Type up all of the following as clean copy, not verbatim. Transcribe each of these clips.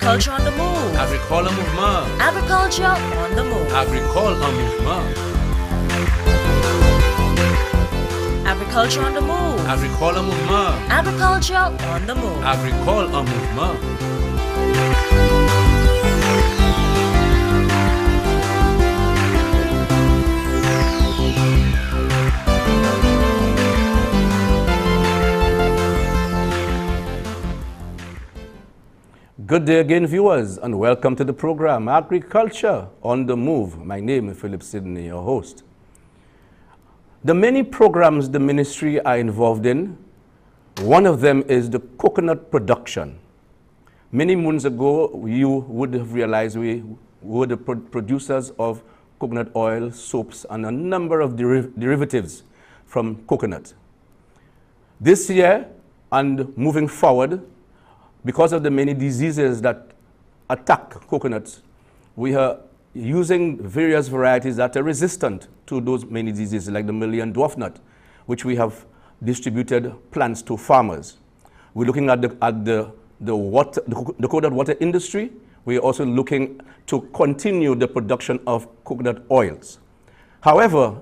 Agriculture on the move. Agricole mouvement. Agriculture on the move. Agricole en mouvement. Agriculture on the move. Agricole en mouvement. Agriculture on the move. Agricole en mouvement. Good day again, viewers, and welcome to the program Agriculture on the Move. My name is Phillip Sydney, your host. The many programs the ministry are involved in, one of them is the coconut production. Many moons ago, you would have realized we were the producers of coconut oil, soaps, and a number of derivatives from coconut. This year, and moving forward, because of the many diseases that attack coconuts, we are using various varieties that are resistant to those many diseases, like the Million Dwarf Nut, which we have distributed plants to farmers. We're looking at the coconut water industry. We're also looking to continue the production of coconut oils. However,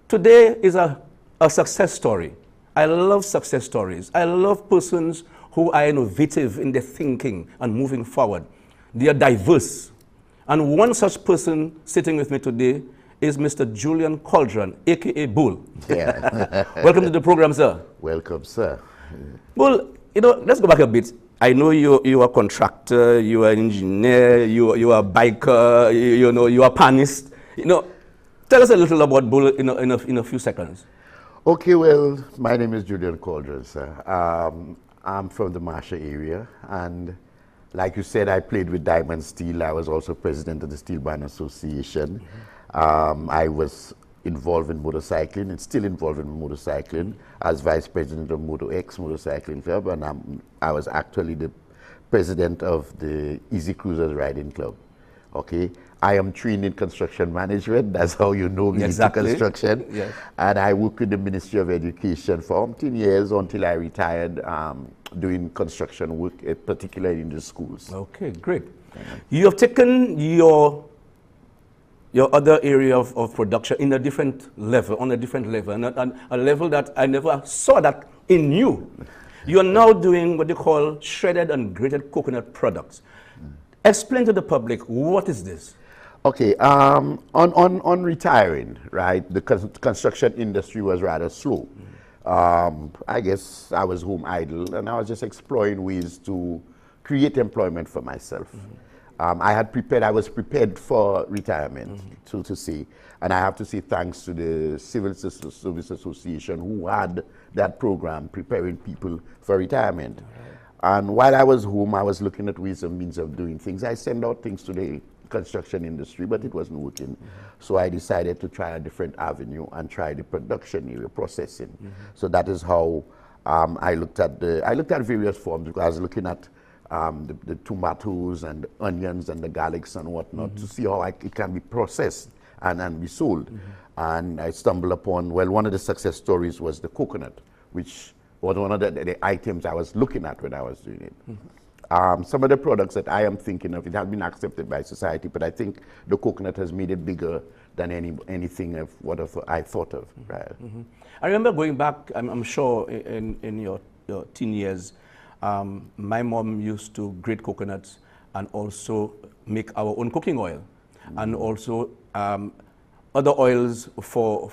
today is a success story. I love success stories. I love persons who are innovative in their thinking and moving forward. They are diverse. And one such person sitting with me today is Mr. Julian Calderon, a.k.a. Bull. Yeah. Welcome to the program, sir. Welcome, sir. Bull, let's go back a bit. I know you are a contractor, you are an engineer, you are a biker, you are a panist. Tell us a little about Bull in a few seconds. Okay, well, my name is Julian Calderon, sir. I'm from the Marsha area, and like you said, I played with Diamond Steel. I was also president of the Steel Band Association. I was involved in motorcycling and still involved in motorcycling as vice president of Moto X Motorcycling Club, and I was actually the president of the Easy Cruisers Riding Club. Okay, I am trained in construction management. That's how you know me. Exactly. Into construction. Yes. And I worked with the Ministry of Education for 10 years until I retired, doing construction work, particularly in the schools. Okay, great. You have taken your other area of production in a different level, on a different level, and a level that I never saw that in you. You are now doing what they call shredded and grated coconut products. Explain to the public, what is this? Okay, on retiring, right, the construction industry was rather slow. I guess I was home idle, and I was just exploring ways to create employment for myself. I was prepared for retirement, so to say, and I have to say thanks to the Civil Service Association who had that program preparing people for retirement. And while I was home, I was looking at ways and means of doing things. I sent out things to the construction industry, but it wasn't working. So I decided to try a different avenue and try the production area, processing. So that is how I looked at various forms, because I was looking at the tomatoes and the onions and the garlics and whatnot to see how it can be processed and be sold. And I stumbled upon, one of the success stories was the coconut, which was one of the items I was looking at when I was doing it. Some of the products that I am thinking of, it has been accepted by society, but I think the coconut has made it bigger than anything of what I thought of. Right? I remember going back, I'm sure in your teen years, my mom used to grate coconuts and also make our own cooking oil, and also other oils for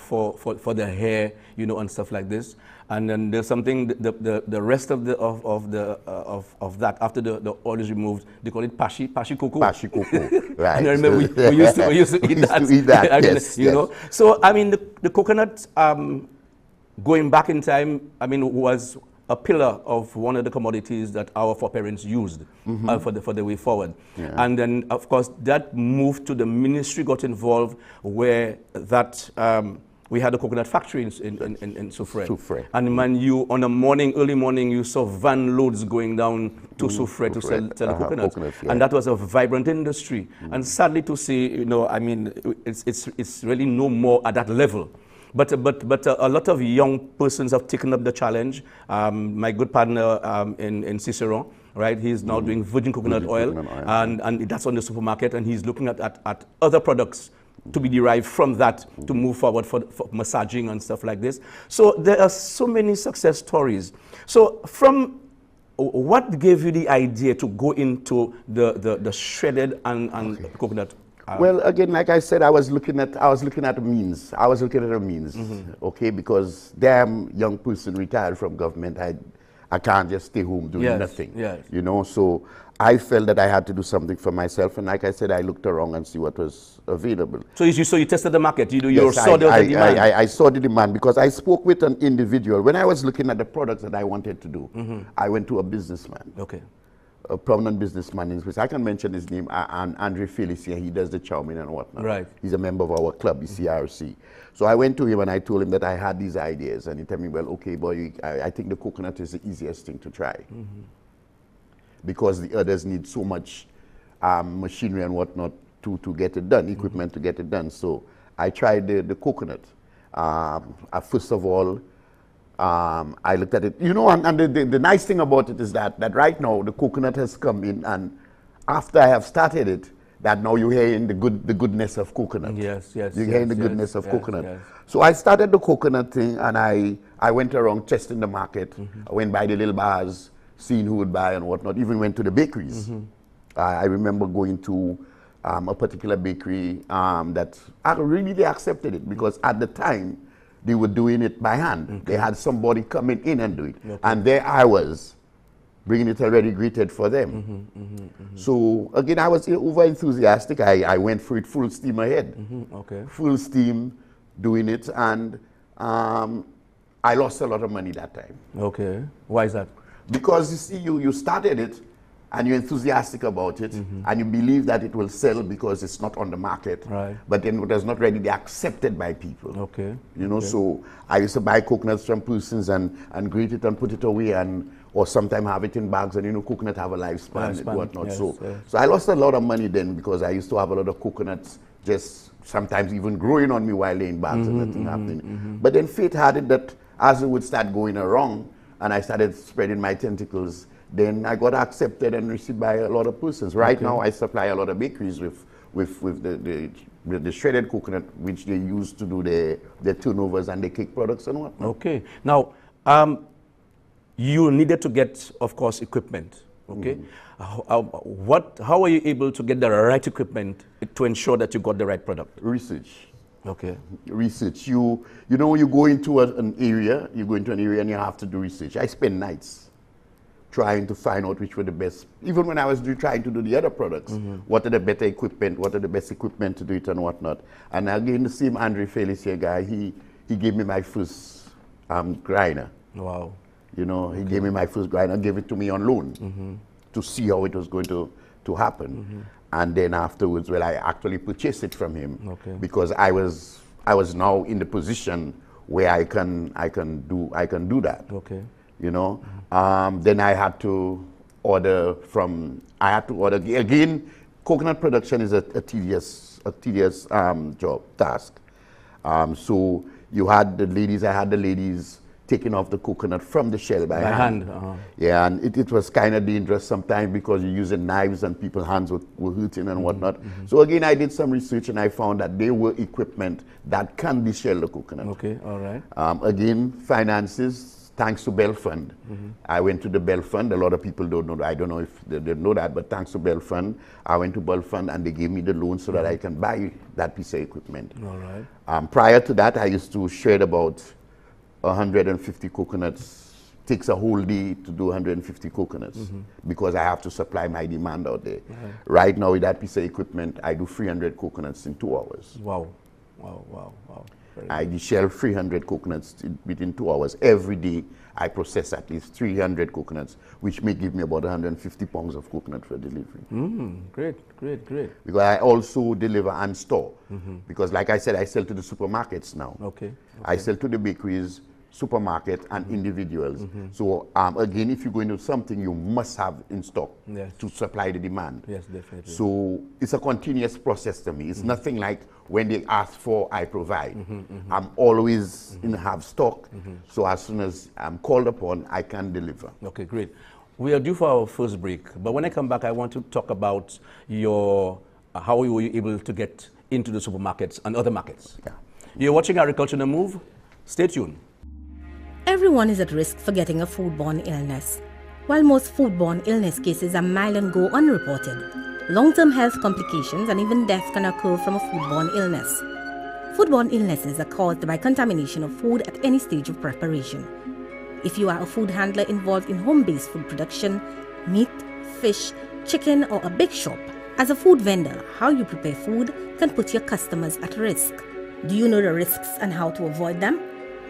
the hair, and stuff like this. And then there's something, the rest of that, after the oil is removed, they call it pashi cocoa. Pashi cocoa, right. And I remember we used to eat that. Yes, yes. So I mean, the coconut, going back in time, was a pillar of one of the commodities that our foreparents used for the way forward. Yeah. And then, of course, that moved to the ministry, got involved, where that we had a coconut factory in Soufrière. And when on a early morning, you saw van loads going down to Soufrière to sell the coconuts. Yeah. And that was a vibrant industry. And sadly to say, it's really no more at that level. But a lot of young persons have taken up the challenge. My good partner in Cicero, right? He's now doing virgin coconut oil, and that's on the supermarket, and he's looking at other products to be derived from that to move forward for massaging and stuff like this. So there are so many success stories. So what gave you the idea to go into the shredded and coconut? Well, again, like I said, I was looking at a means. Okay, because damn young person retired from government, I can't just stay home doing nothing. Yes. You know, so I felt that I had to do something for myself, and like I said, I looked around and see what was available. So you tested the market. You Yes, saw the demand. I saw the demand because I spoke with an individual. When I was looking at the products that I wanted to do, I went to a businessman. Okay. A prominent businessman in which I can mention his name, Andre Felicia. He does the chow mein and whatnot. Right. He's a member of our club, the CRC. So I went to him and I told him that I had these ideas, and he told me, well, okay, boy, I think the coconut is the easiest thing to try, because the others need so much machinery and whatnot to get it done, equipment to get it done. So I tried the coconut. First of all, I looked at it, you know, and the nice thing about it is that right now the coconut has come in, and after I have started it, that now you're hearing the goodness of coconut. Yes. You're hearing the goodness of coconut. Yes. So I started the coconut thing, and I went around testing the market. I went by the little bars, seeing who would buy and whatnot, even went to the bakeries. I remember going to a particular bakery that they accepted it, because at the time, they were doing it by hand. They had somebody coming in and do it. And there I was, bringing it already grated for them. So again, I was over enthusiastic. I went for it full steam ahead. Full steam doing it, and I lost a lot of money that time. Okay. Why is that? Because you see, you started it, and you're enthusiastic about it, and you believe that it will sell because it's not on the market. Right. But then it was not ready to be accepted by people. Okay. You know, so I used to buy coconuts from persons and grate it and put it away, or sometimes have it in bags, and you know, coconut have a lifespan and whatnot. Yes, so yes. I lost a lot of money then, because I used to have a lot of coconuts just sometimes even growing on me while laying bags and nothing happening. But then fate had it that as it would start going around, and I started spreading my tentacles, then I got accepted and received by a lot of persons. Right now, I supply a lot of bakeries with the shredded coconut, which they use to do their turnovers and their cake products and whatnot. Okay. Now, you needed to get, of course, equipment. Okay. How are you able to get the right equipment to ensure that you got the right product? Research. Okay. Research. You know, you go into an area, and you have to do research. I spend nights trying to find out which were the best. Even when I was trying to do the other products, what are the better equipment, what are the best equipment to do it and whatnot. And again, the same Andre Felicia guy, he gave me my first grinder. Wow. You know, he gave me my first grinder, gave it to me on loan to see how it was going to happen. And then afterwards, well, I actually purchased it from him because I was now in the position where I can do that. Okay. You know, then I had to order again. Coconut production is a tedious task. So you had the ladies. I had the ladies taking off the coconut from the shell by hand. Yeah, and it was kind of dangerous sometimes because you're using knives and people's hands were hurting and whatnot. So again, I did some research and I found that there were equipment that can deshell the coconut. Okay, all right. Again, finances. Thanks to Bell Fund. I went to the Bell Fund. A lot of people don't know. I don't know if they know that, but thanks to Bell Fund, I went to Bell Fund and they gave me the loan so that I can buy that piece of equipment. All right. Prior to that, I used to shred about 150 coconuts. Takes a whole day to do 150 coconuts because I have to supply my demand out there. Right now, with that piece of equipment, I do 300 coconuts in 2 hours. Wow. Wow, wow, wow. I deshell 300 coconuts within 2 hours. Every day, I process at least 300 coconuts, which may give me about 150 pounds of coconut for delivery. Great, great, great. Because I also deliver and store. Because like I said, I sell to the supermarkets now. Okay. I sell to the bakeries. supermarket, and individuals. So again, if you go into something, you must have in stock to supply the demand. Yes, definitely. So it's a continuous process to me. It's nothing like when they ask for, I provide. I'm always in have stock. So as soon as I'm called upon, I can deliver. Okay, great. We are due for our first break, but when I come back, I want to talk about your how you were able to get into the supermarkets and other markets. Yeah. You're watching Agriculture on the Move. Stay tuned. Everyone is at risk for getting a foodborne illness. While most foodborne illness cases are mild and go unreported, long-term health complications and even death can occur from a foodborne illness. Foodborne illnesses are caused by contamination of food at any stage of preparation. If you are a food handler involved in home-based food production, meat, fish, chicken, or a big shop, as a food vendor, how you prepare food can put your customers at risk. Do you know the risks and how to avoid them?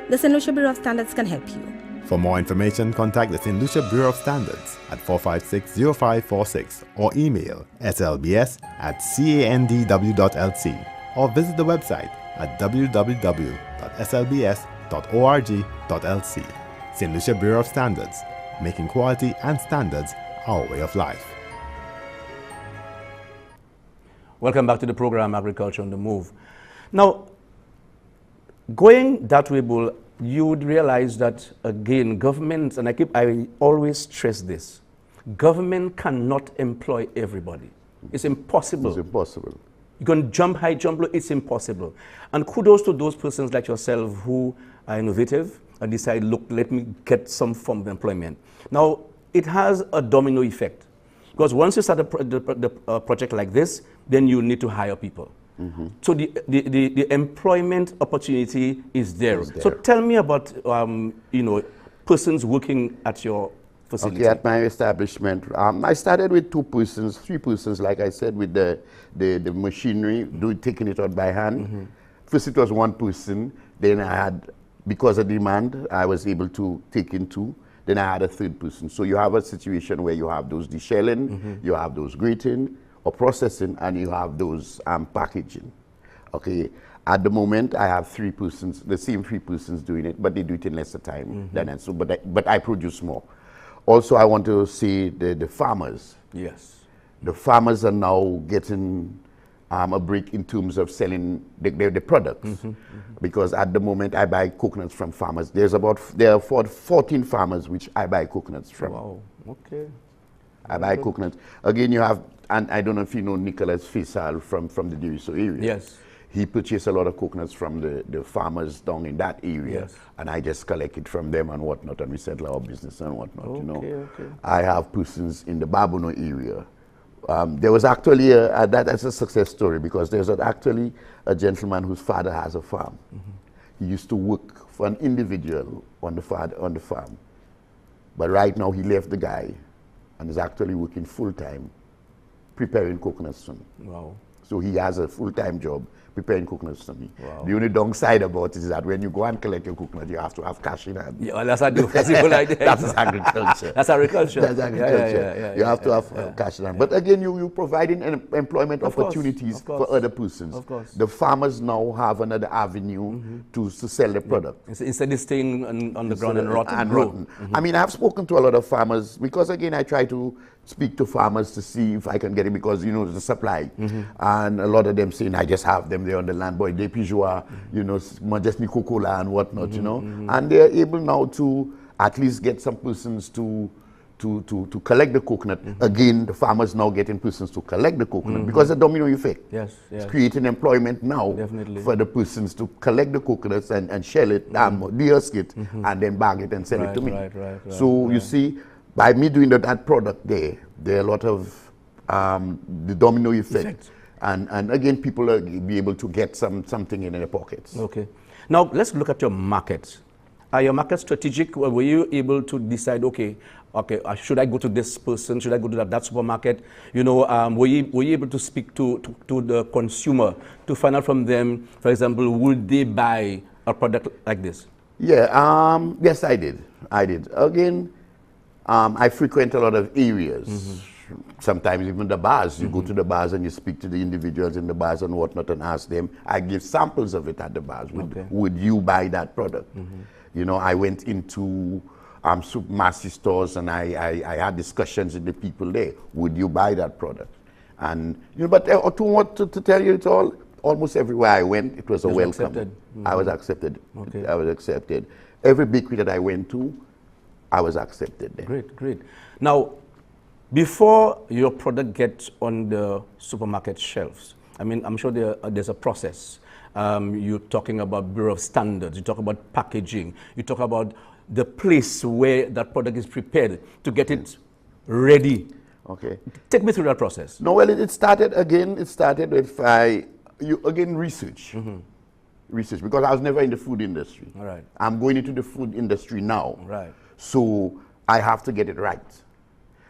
The St. Lucia Bureau of Standards can help you. For more information, contact the St. Lucia Bureau of Standards at 456-0546 or email slbs@candw.lc or visit the website at www.slbs.org.lc. St. Lucia Bureau of Standards, making quality and standards our way of life. Welcome back to the program, Agriculture on the Move. Now, going that way, Bull, you would realize that, again, government, and I always stress this, government cannot employ everybody. It's impossible. It's impossible. You can jump high, jump low, it's impossible. And kudos to those persons like yourself who are innovative and decide, look, let me get some form of employment. Now, it has a domino effect. Because once you start a project like this, then you need to hire people. So the employment opportunity is there. So tell me about, persons working at your facility. Okay, at my establishment, I started with 3 persons, like I said, with the machinery, taking it out by hand. First it was 1 person, then I had, because of demand, I was able to take in 2. Then I had a 3rd person. So you have a situation where you have those deshelling, you have those grating or processing, and you have those packaging. Okay, at the moment I have 3 persons, the same 3 persons doing it, but they do it in lesser time than I. So, but I produce more. Also, I want to see the farmers. Yes. The farmers are now getting a break in terms of selling the products. Because at the moment I buy coconuts from farmers. There are 14 farmers which I buy coconuts from. Wow, okay. I buy coconuts. Again, you have, and I don't know if you know Nicholas Faisal from the Diriso area. Yes. He purchased a lot of coconuts from the farmers down in that area. Yes. And I just collect it from them and whatnot, and we settle our business and whatnot, Okay. I have persons in the Babono area. There was actually that's a success story, because there's actually a gentleman whose father has a farm. He used to work for an individual on the farm. But right now he left the guy and is actually working full-time preparing coconuts for me. Wow. So he has a full-time job preparing coconuts for me. Wow. The only downside about it is that when you go and collect your coconut, you have to have cash in hand. Yeah, well, that's a good idea. That's agriculture. That's agriculture. That's agriculture. Yeah, you have to have cash in hand. But again, you providing employment opportunities for other persons. Of course. The farmers now have another avenue to sell the product. Instead of staying on the ground and rotten. I mean, I've spoken to a lot of farmers, because again, I try to speak to farmers to see if I can get it, because the supply. And a lot of them saying, I just have them there on the land, boy, they pijoa, just me cocola and whatnot, And they're able now to at least get some persons to collect the coconut. Again, the farmers now getting persons to collect the coconut, because the domino effect. Yes. It's creating employment now. Definitely. For the persons to collect the coconuts and shell it, de-husk it, and then bag it and sell it to me. Right, So you see, by me doing that product there are a lot of the domino effect. And again, people will be able to get something in their pockets. Okay. Now, let's look at your market. Are your market strategic? Were you able to decide, okay, should I go to this person? Should I go to that supermarket? Were you able to speak to the consumer to find out from them, for example, would they buy a product like this? Yeah, yes, I did. Again, I frequent a lot of areas. Sometimes even the bars. You go to the bars and you speak to the individuals in the bars and whatnot and ask them. I give samples of it at the bars. Would you buy that product? You know, I went into supermarket stores and I had discussions with the people there. Would you buy that product? And, you know, but to tell you it all, almost everywhere I went, it was a welcome. Accepted. I was accepted. Okay. I was accepted. Every bakery that I went to, I was accepted there. Great, great. Now, before your product gets on the supermarket shelves, I mean, I'm sure there's a process. You're talking about Bureau of Standards, you talk about packaging, you talk about the place where that product is prepared to get it ready. Okay. Take me through that process. No, well, it started with research. Research, because I was never in the food industry. All right. I'm going into the food industry now. Right. So I have to get it right.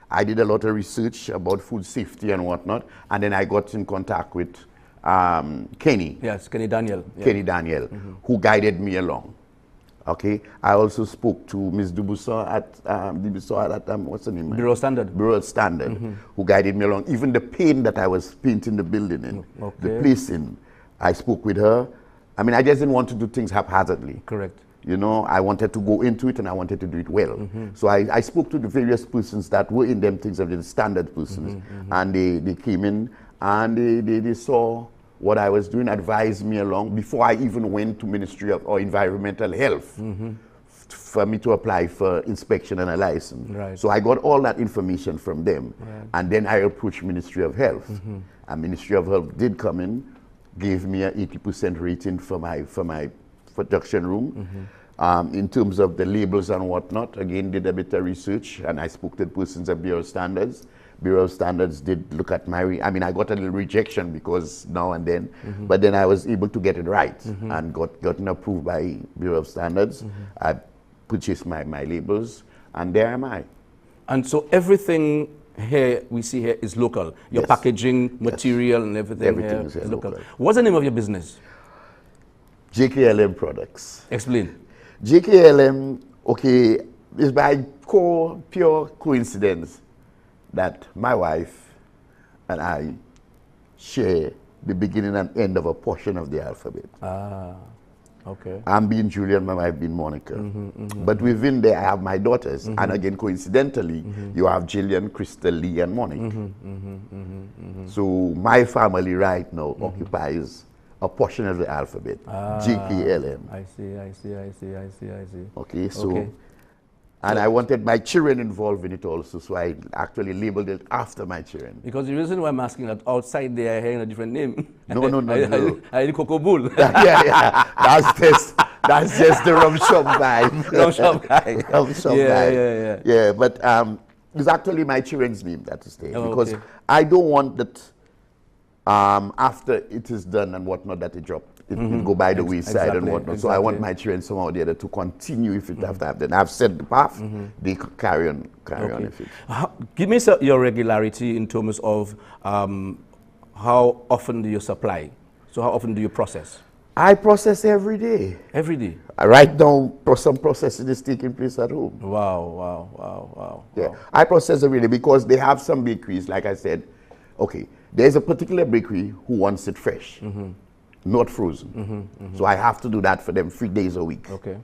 I did a lot of research about food safety and whatnot, and then I got in contact with Kenny. Yes, Kenny Daniel. Yeah. Kenny Daniel, who guided me along. Okay. I also spoke to Ms. Dubuisson at what's her name? Bureau of Standard. Bureau of Standard, who guided me along. Even the paint that I was painting the building in, the placing, I spoke with her. I mean, I just didn't want to do things haphazardly. Correct. You know, I wanted to go into it and I wanted to do it well. So I spoke to the various persons that were in them things of the standard persons, and they came in and they saw what I was doing, advised me along before I even went to Ministry of or Environmental Health for me to apply for inspection and a license. Right. So I got all that information from them, and then I approached Ministry of Health, and Ministry of Health did come in, gave me an 80% rating for my production room. In terms of the labels and whatnot, again, did a bit of research, and I spoke to the persons at Bureau of Standards. Bureau of Standards did look at I mean, I got a little rejection because now and then, but then I was able to get it right and gotten approved by Bureau of Standards. I purchased my labels, and there am I. And so everything here we see here is local. Your Yes. packaging, material, and everything Everything here is local. local. What's the name of your business? JKLM Products. Explain. JKLM, okay, is by pure coincidence that my wife and I share the beginning and end of a portion of the alphabet. Ah, okay. I'm being Julian, my wife being Monica. But within there, I have my daughters. And again, coincidentally, you have Jillian, Crystal, Lee, and Monica. So my family right now occupies a portion of the alphabet, JKLM. I see. Okay, so, Okay. and I wanted my children involved in it also, so I actually labeled it after my children. Because the reason why I'm asking that outside they are hearing a different name. No. I Coco Bull. yeah. That's just the rum shop vibe. Rum shop guy. Rum shop vibe. Yeah, but it's actually my children's name that is there. Oh, because okay. I don't want that after it is done and whatnot that it drop. It will go by the wayside and whatnot. So I want my children somehow or the other to continue if it have to happen. I've set the path, they could carry on with it. Give me your regularity in terms of how often do you supply? So how often do you process? I process every day. Every day? Right now, some processing is taking place at home. Wow. Yeah, I process every day because they have some bakeries, like I said, okay, there's a particular bakery who wants it fresh, not frozen. So I have to do that for them 3 days a week. Okay.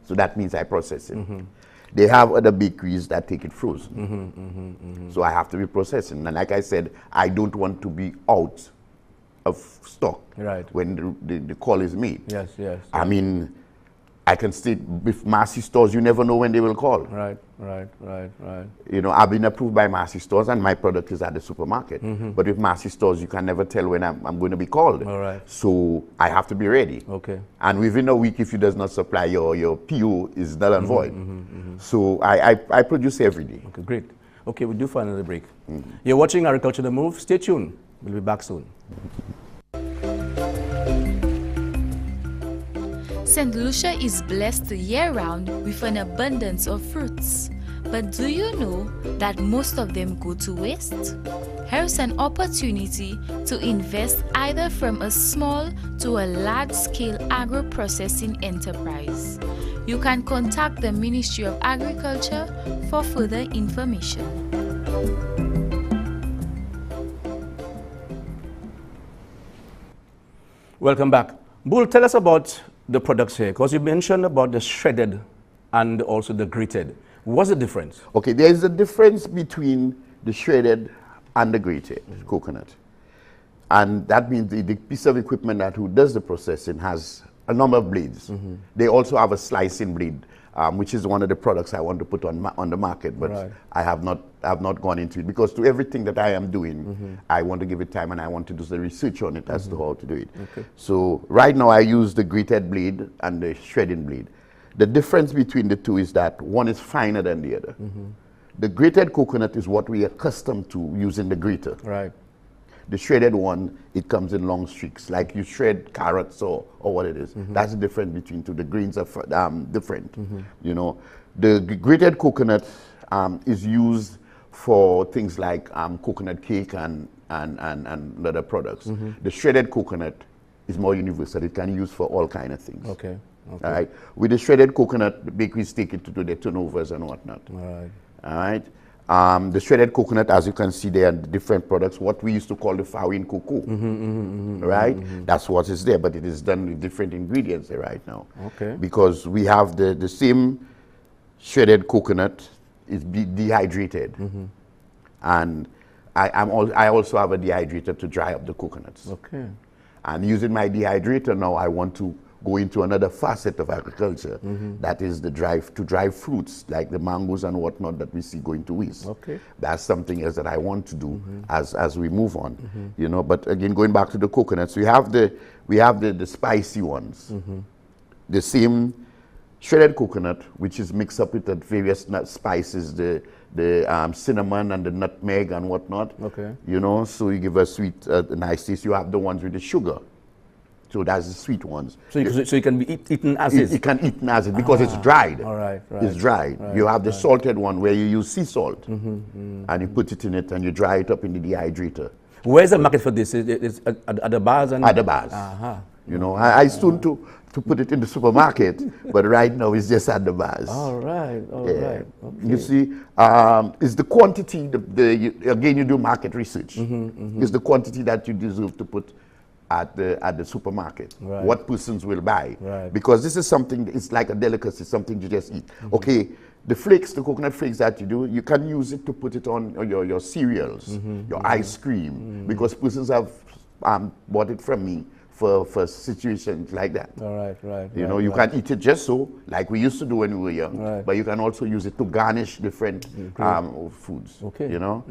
So that means I process it. They have other bakeries that take it frozen. So I have to be processing. And like I said, I don't want to be out of stock when the call is made. Yes. I mean, I can state with Massy stores, you never know when they will call. Right. You know, I've been approved by Massy stores and my product is at the supermarket. But with Massy stores, you can never tell when I'm going to be called. All right. So I have to be ready. Okay. And within a week, if you does not supply, your PO is null and void. So I produce every day. Okay, great. Okay, we do for another break. You're watching Agriculture The Move. Stay tuned. We'll be back soon. St. Lucia is blessed year-round with an abundance of fruits. But do you know that most of them go to waste? Here's an opportunity to invest either from a small to a large-scale agro-processing enterprise. You can contact the Ministry of Agriculture for further information. Welcome back. Bull, tell us about the products here, because you mentioned about the shredded and also the grated. What's the difference? Okay, there is a difference between the shredded and the grated coconut. And that means the piece of equipment that who does the processing has a number of blades. They also have a slicing blade, which is one of the products I want to put on the market, but Right. I have not gone into it, because to everything that I am doing, I want to give it time and I want to do the research on it as to how to do it. Okay. So right now I use the grated blade and the shredding blade. The difference between the two is that one is finer than the other. The grated coconut is what we are accustomed to using the grater. Right. The shredded one, it comes in long streaks, like you shred carrots or what it is. That's the difference between two. The grains are different. You know, the grated coconut is used for things like coconut cake and other products. The shredded coconut is more universal. It can be used for all kind of things. Okay. Okay. All right. With the shredded coconut, the bakeries take it to do their turnovers and whatnot. All right. All right. The shredded coconut, as you can see there, are different products, what we used to call the Fawin cocoa, right? That's what is there, but it is done with different ingredients there right now. Okay. Because we have the same shredded coconut is dehydrated, and I also have a dehydrator to dry up the coconuts. Okay. And using my dehydrator now, I want to go into another facet of agriculture, that is the drive to dry fruits like the mangoes and whatnot that we see going to waste. Okay. That's something else that I want to do as we move on. You know, but again, going back to the coconuts, we have the spicy ones. The same shredded coconut, which is mixed up with the various nut spices, the cinnamon and the nutmeg and whatnot. Okay. You know, so you give a sweet, nice taste. You have the ones with the sugar. So that's the sweet ones. So it can be eaten as is? It can eat as it because it's dried. All right, right. It's dried. Right, you have the salted one where you use sea salt and you put it in it and you dry it up in the dehydrator. Where's the market for this? It's at the bars? And At the bars. You know, I soon to put it in the supermarket, but right now it's just at the bars. All right, all Yeah. right. Okay. You see, it's the quantity, again, you do market research. It's the quantity that you deserve to put at the supermarket. Right. What persons will buy. Right. Because this is something, it's like a delicacy, something you just eat. Okay, the flakes, the coconut flakes that you do, you can use it to put it on your cereals, your ice cream, because persons have bought it from me for situations like that. All right, right. You right, know, you right. can eat it just so, like we used to do when we were young, Right. but you can also use it to garnish different foods. Okay. You know,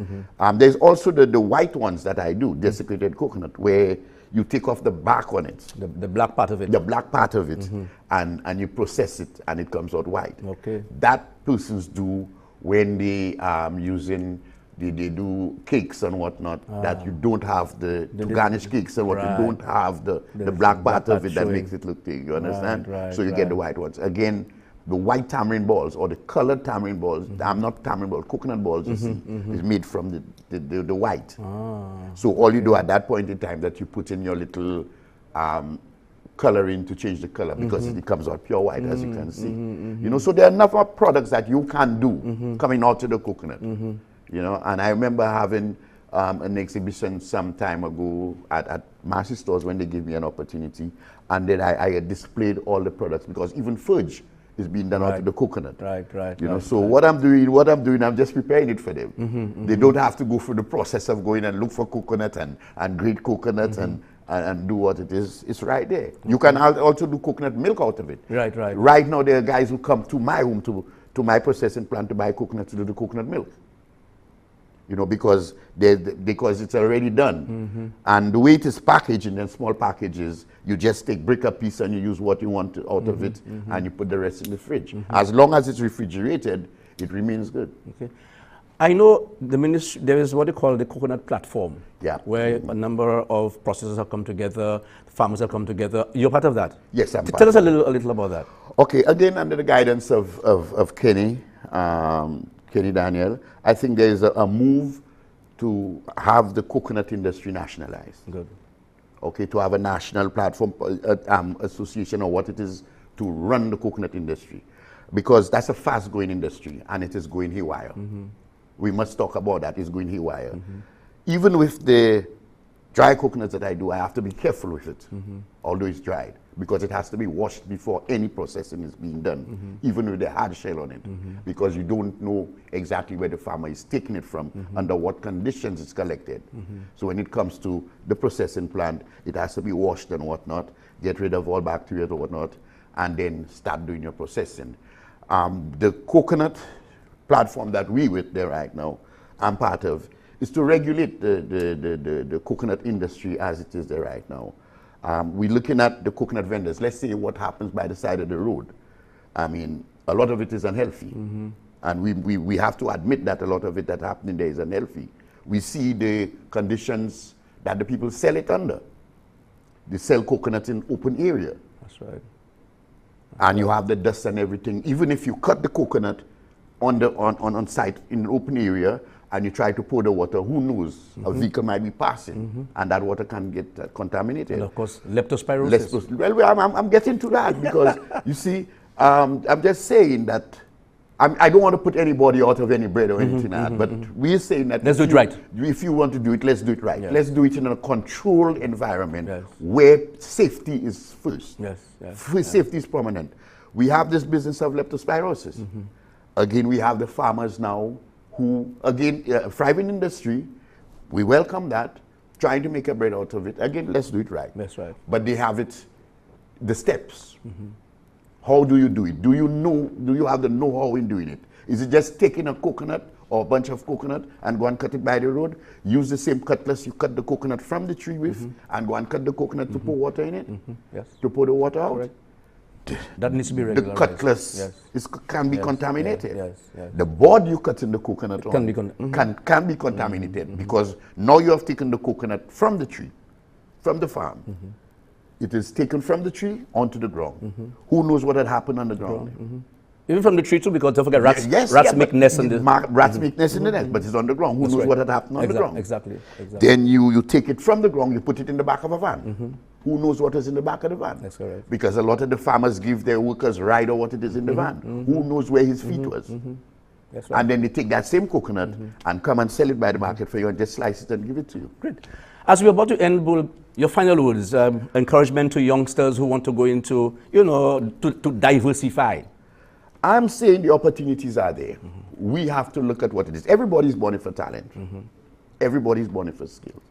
there's also the white ones that I do, desiccated coconut, where you take off the bark on it, The black part of it. the black part of it, and you process it, and it comes out white. Okay. That persons do when they using. They do cakes and whatnot that you don't have to garnish cakes and what Right. you don't have the black part of it that showing. makes it look thick. You understand? right, So you get the white ones. Again, the white tamarind balls or the colored tamarind balls, not tamarind balls, coconut balls, you see, is made from the white. So all you do at that point in time that you put in your little coloring to change the color because it comes out pure white as you can see. You know, so there are enough of products that you can do coming out of the coconut. You know, and I remember having an exhibition some time ago at Massey stores when they gave me an opportunity, and then I displayed all the products because even fudge is being done out of the coconut. Right, right. You know, right, so right. what I'm doing, I'm just preparing it for them. They don't have to go through the process of going and look for coconut and grate coconut and do what it is. It's right there. You can also do coconut milk out of it. Right, right. Right now, there are guys who come to my home, to my processing plant to buy coconut to do the coconut milk. You know, because it's already done. And the way it is packaged in small packages, you just break a piece and you use what you want out of it, and you put the rest in the fridge. As long as it's refrigerated, it remains good. Okay. I know the ministry, there is what they call the coconut platform. Yeah. Where a number of processors have come together, farmers have come together. You're part of that? Yes, I'm part Tell us of a little about that. Okay, again, under the guidance of Kenny, Kenny Daniel, I think there is a move to have the coconut industry nationalized. Good. Okay, to have a national platform, association or what it is to run the coconut industry. Because that's a fast-growing industry and it is going haywire. We must talk about that, it's going haywire. Even with the dry coconuts that I do, I have to be careful with it, although it's dried. because it has to be washed before any processing is being done, even with the hard shell on it, because you don't know exactly where the farmer is taking it from, under what conditions it's collected. So when it comes to the processing plant, it has to be washed and whatnot, get rid of all bacteria or whatnot, and then start doing your processing. The coconut platform that we with there right now, I'm part of, is to regulate the coconut industry as it is there right now. We're looking at the coconut vendors. Let's say what happens by the side of the road. I mean, a lot of it is unhealthy. And we have to admit that a lot of it that's happening there is unhealthy. We see the conditions that the people sell it under. They sell coconuts in open area. That's right. And you have the dust and everything. Even if you cut the coconut on site in an open area and you try to pour the water, who knows? A vehicle might be passing and that water can get contaminated. And of course, leptospirosis. Well, I'm getting to that because you see, I'm just saying that I don't want to put anybody out of any bread or anything like that, but we're saying that let's do it right. If you want to do it, let's do it right. Yes. Let's do it in a controlled environment where safety is first. Safety is prominent. We have this business of leptospirosis. Again, we have the farmers now who, again, thriving industry, we welcome that, trying to make a bread out of it. Again, let's do it right. That's right. But they have it, the steps. How do you do it? Do you have the know-how in doing it? Is it just taking a coconut or a bunch of coconut and go and cut it by the road? Use the same cutlass you cut the coconut from the tree with and go and cut the coconut to pour water in it? Yes. To pour the water out? Correct. That needs to be regularized. The cutlass can be Yes, contaminated. yes. The board you cut in the coconut Can be can be contaminated because now you have taken the coconut from the tree, from the farm. It is taken from the tree onto the ground. Who knows what had happened on the ground? Even from the tree too, because don't forget rats. Yes, rats make nests in the. Rats make nests in the nest, but it's on the ground. Who knows what had happened on the ground? Exactly. Then you take it from the ground, you put it in the back of a van. Who knows what is in the back of the van? That's correct. Because a lot of the farmers give their workers ride or what it is in the van. Who knows where his feet was? That's right. And then they take that same coconut and come and sell it by the market for you and just slice it and give it to you. Great. As we're about to end, Bull, your final words, encouragement to youngsters who want to go into, to diversify. I'm saying the opportunities are there. We have to look at what it is. Everybody's born for talent. Everybody's born for skills.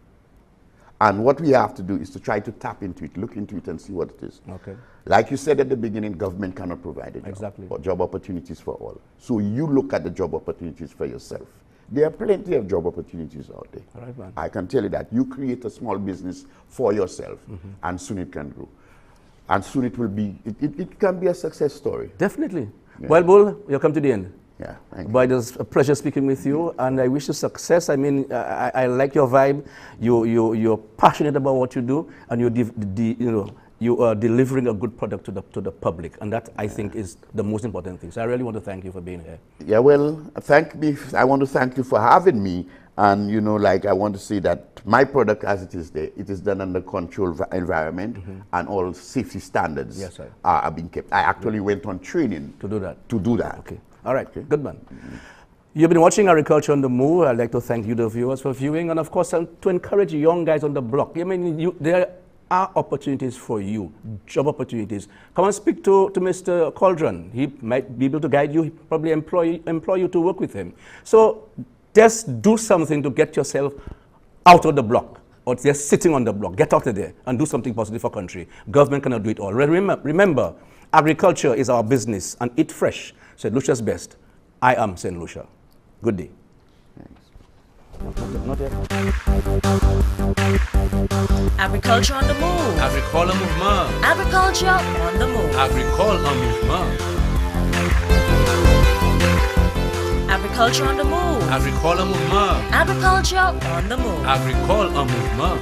And what we have to do is to try to tap into it, look into it and see what it is. Okay. Like you said at the beginning, government cannot provide a job. Exactly. Or job opportunities for all. So you look at the job opportunities for yourself. There are plenty of job opportunities out there. All right, man. I can tell you that. You create a small business for yourself and soon it can grow. And soon it will be, it can be a success story. Definitely. Yeah. Well, Bull, you've come to the end. Yeah, thank you. But it was a pleasure speaking with you, and I wish you success. I mean, I like your vibe. You're passionate about what you do, and you are delivering a good product to the public, and that I think is the most important thing. So I really want to thank you for being here. Yeah, well, I want to thank you for having me, and I want to say that my product, as it is there, it is done under controlled environment, and all safety standards are being kept. I actually went on training to do that. Okay. All right, good man. You've been watching Agriculture on the Move. I'd like to thank you, the viewers, for viewing, and of course, to encourage young guys on the block. I mean, there are opportunities for you, job opportunities. Come and speak to Mr. Calderon. He might be able to guide you, he probably employ you to work with him. So just do something to get yourself out of the block, or just sitting on the block. Get out of there and do something positive for country. Government cannot do it all. Remember, agriculture is our business, and eat fresh. St. Lucia's best. I am St. Lucia. Good day. Thanks. Not yet. Agriculture on the move. Agricole mouvement. Agriculture on the move. Agricole en mouvement. Agriculture on the move. Agricole mouvement. Agriculture on the move. Agricole en mouvement.